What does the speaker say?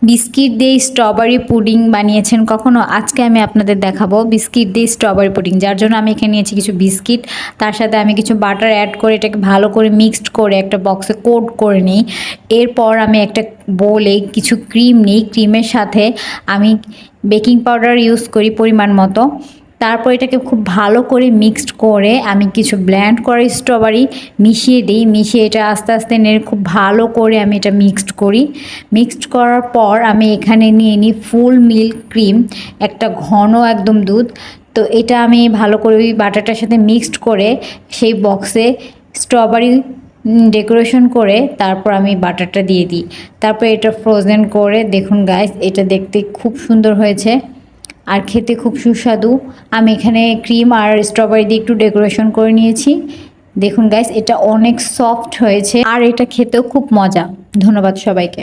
Biscuit দিয়ে strawberry pudding বানিয়েছেন কখনো? আজকে আমি আপনাদের দেখাবো বিস্কিট দিয়ে স্ট্রবেরি পুডিং। যার জন্য আমি এখানে নিয়েছি কিছু বিস্কিট, তার সাথে আমি কিছু বাটার অ্যাড করে এটাকে ভালো করে মিক্সড করে একটা বক্সে কোট করে নিই। এরপর আমি একটা বোলে কিছু ক্রিম নিই, ক্রিমের সাথে আমি বেকিং পাউডার ইউজ করি পরিমাণ মতো। তারপর এটাকে খুব ভালো করে মিক্সড করে আমি কিছু ব্লেন্ড করা স্ট্রবেরি মিশিয়ে দিই। মিশিয়ে এটা আস্তে আস্তে নেড়ে খুব ভালো করে আমি এটা মিক্সড করি। মিক্সড করার পর আমি এখানে নিয়ে নিই ফুল মিল্ক ক্রিম, একটা ঘন একদম দুধ। তো এটা আমি ভালো করে ওই বাটারটার সাথে মিক্সড করে সেই বক্সে স্ট্রবেরি ডেকোরেশন করে তারপর আমি বাটারটা দিয়ে দিই। তারপর এটা ফ্রোজেন করে দেখুন গাইস, এটা দেখতে খুব সুন্দর হয়েছে আর খেতে খুব সুস্বাদু। আমি এখানে ক্রিম আর স্ট্রবেরি দিয়ে একটু ডেকোরেশন করে নিয়েছি। দেখুন গাইস, এটা অনেক সফট হয়েছে আর এটা খেতেও খুব মজা। ধন্যবাদ সবাইকে।